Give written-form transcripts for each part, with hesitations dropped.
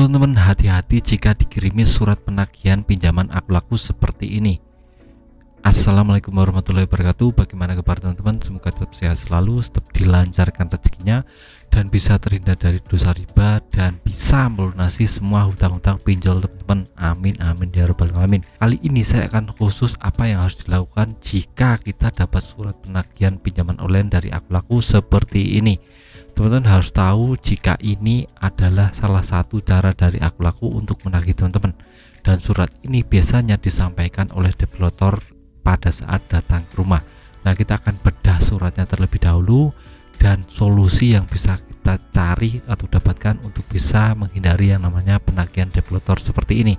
Teman-teman hati-hati jika dikirimi surat penagihan pinjaman Akulaku seperti ini. Assalamualaikum warahmatullahi wabarakatuh. Bagaimana kabar teman-teman? Semoga tetap sehat selalu, tetap dilancarkan rezekinya, dan bisa terhindar dari dosa riba, dan bisa melunasi semua hutang-hutang pinjol teman-teman. Amin amin ya rabbal alamin. Kali ini saya akan khusus apa yang harus dilakukan jika kita dapat surat penagihan pinjaman online dari Akulaku seperti ini. Teman-teman harus tahu jika ini adalah salah satu cara dari Akulaku untuk menagih teman-teman, dan surat ini biasanya disampaikan oleh developer pada saat datang ke rumah. Nah, kita akan bedah suratnya terlebih dahulu dan solusi yang bisa kita cari atau dapatkan untuk bisa menghindari yang namanya penagihan developer seperti ini.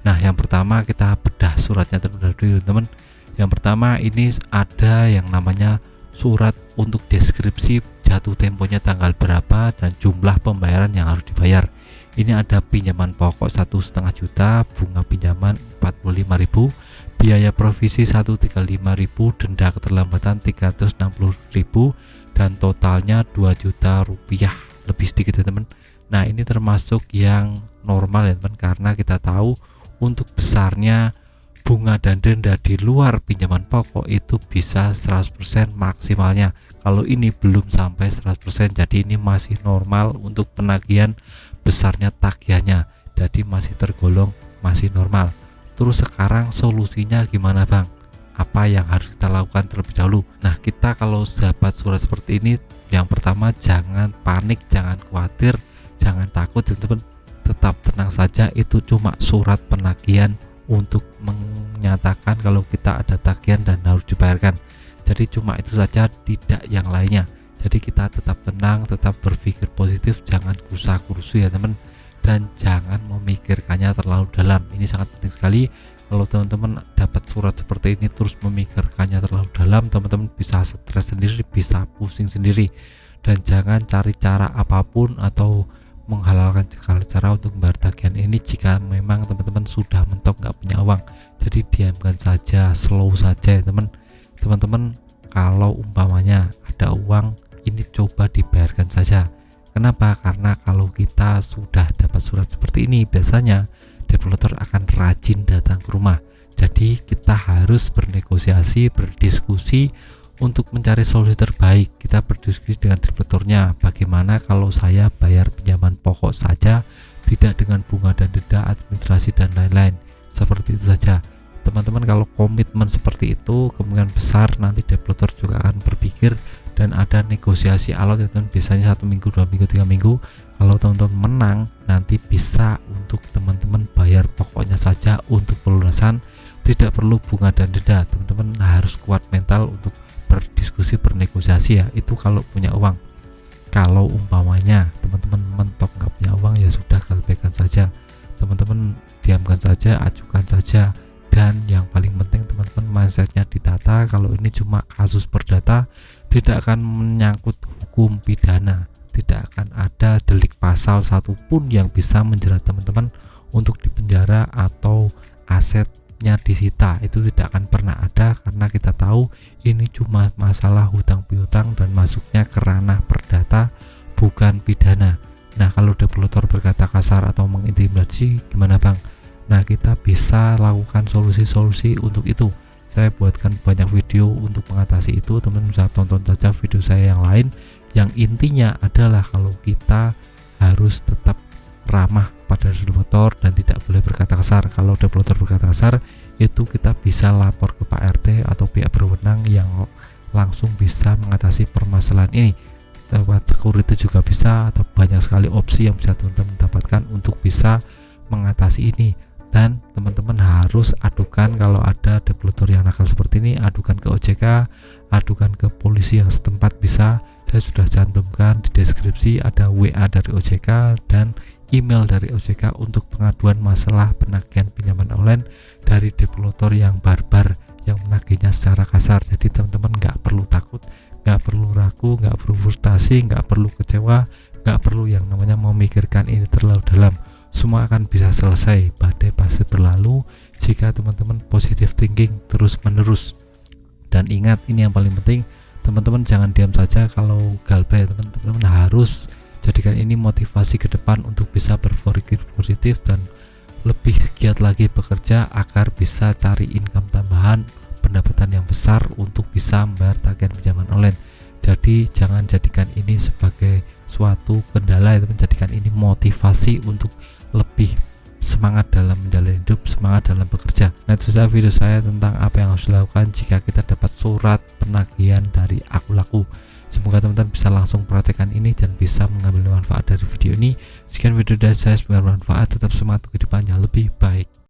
Nah, yang pertama kita bedah suratnya terlebih dahulu teman-teman. Yang pertama ini ada yang namanya surat untuk deskripsi jatuh temponya tanggal berapa dan jumlah pembayaran yang harus dibayar. Ini ada pinjaman pokok 1,5 juta, bunga pinjaman 45.000, biaya provisi 135.000, denda keterlambatan 360.000, dan totalnya 2 juta rupiah, lebih sedikit ya teman. Nah, ini termasuk yang normal ya teman, karena kita tahu untuk besarnya bunga dan denda di luar pinjaman pokok itu bisa 100% maksimalnya. Kalau ini belum sampai 100%, jadi ini masih normal untuk penagihan besarnya tagihannya, jadi masih tergolong masih normal. Terus sekarang solusinya gimana bang? Apa yang harus kita lakukan terlebih dahulu? Nah, kita kalau dapat surat seperti ini, yang pertama jangan panik, jangan khawatir, jangan takut teman-teman, tetap tenang saja. Itu cuma surat penagihan untuk menyatakan kalau kita ada tagihan dan harus dibayarkan. Jadi cuma itu saja, tidak yang lainnya. Jadi kita tetap tenang, tetap berpikir positif, jangan kusa-kusu ya teman, dan jangan memikirkannya terlalu dalam. Ini sangat penting sekali. Kalau teman-teman dapat surat seperti ini terus memikirkannya terlalu dalam, teman-teman bisa stres sendiri, bisa pusing sendiri, dan jangan cari cara apapun atau menghalalkan segala cara untuk membayar tagihan ini jika memang teman-teman sudah mentok nggak punya uang. Jadi diamkan saja, slow saja ya teman-teman. Kalau umpamanya ada uang, ini coba dibayarkan saja. Kenapa? Karena kalau kita sudah dapat surat seperti ini, biasanya developer akan rajin datang ke rumah. Jadi kita harus bernegosiasi, berdiskusi untuk mencari solusi terbaik. Kita berdiskusi dengan developernya, bagaimana kalau saya bayar pinjaman pokok saja, tidak dengan bunga dan denda, administrasi dan lain-lain. Seperti itu saja teman-teman. Kalau komitmen seperti itu, kemungkinan besar nanti developer juga akan berpikir dan ada negosiasi alot ya teman. Biasanya 1 minggu, 2 minggu, 3 minggu. Kalau teman-teman menang, nanti bisa untuk teman-teman bayar pokoknya saja untuk pelunasan, tidak perlu bunga dan denda. Teman-teman harus kuat mental untuk berdiskusi, bernegosiasi ya, itu kalau punya uang. Kalau umpamanya teman-teman mentok nggak punya uang, ya sudah, abaikan saja teman-teman, diamkan saja, ajukan saja. Dan yang paling penting teman-teman, mindsetnya ditata. Kalau ini cuma kasus perdata, tidak akan menyangkut hukum pidana, tidak akan ada delik pasal satupun yang bisa menjerat teman-teman untuk dipenjara atau asetnya disita. Itu tidak akan pernah ada, karena kita tahu ini cuma masalah hutang piutang dan masuknya ke ranah perdata, bukan pidana. Nah, kalau developer berkata kasar atau mengintimidasi, gimana bang? Nah, kita bisa lakukan solusi-solusi untuk itu. Saya buatkan banyak video untuk mengatasi itu, teman-teman bisa tonton saja video saya yang lain. Yang intinya adalah kalau kita harus tetap ramah pada developer dan tidak boleh berkata kasar. Kalau developer berkata kasar, itu kita bisa lapor ke Pak RT atau pihak berwenang yang langsung bisa mengatasi permasalahan ini. Lewat security juga bisa, atau banyak sekali opsi yang bisa teman-teman dapatkan untuk bisa mengatasi ini. Dan teman-teman harus adukan kalau ada developer yang nakal seperti ini, adukan ke OJK, adukan ke polisi yang setempat bisa. Saya sudah cantumkan di deskripsi, ada WA dari OJK dan email dari OJK untuk pengaduan masalah penagihan pinjaman online dari developer yang barbar, yang menagihnya secara kasar. Jadi teman-teman nggak perlu takut, nggak perlu ragu, nggak perlu frustasi, nggak perlu kecewa, nggak perlu yang namanya memikirkan ini terlalu dalam. Semua akan bisa selesai, badai pasti berlalu jika teman-teman positive thinking terus menerus. Dan ingat, ini yang paling penting, teman-teman jangan diam saja kalau galbay. Teman-teman harus Jadikan ini motivasi ke depan untuk bisa berpikir positif dan lebih giat lagi bekerja agar bisa cari income tambahan, pendapatan yang besar untuk bisa membayar tagihan pinjaman online. Jadi jangan jadikan ini sebagai suatu kendala, itu menjadikan ini motivasi untuk lebih semangat dalam menjalani hidup, semangat dalam bekerja. Nah, itu saja video saya tentang apa yang harus dilakukan jika kita dapat surat penagihan dari Aku Laku. Semoga teman-teman bisa langsung praktekkan ini dan bisa mengambil manfaat dari video ini. Sekian video dari saya, semoga bermanfaat. Tetap semangat untuk kehidupan yang lebih baik.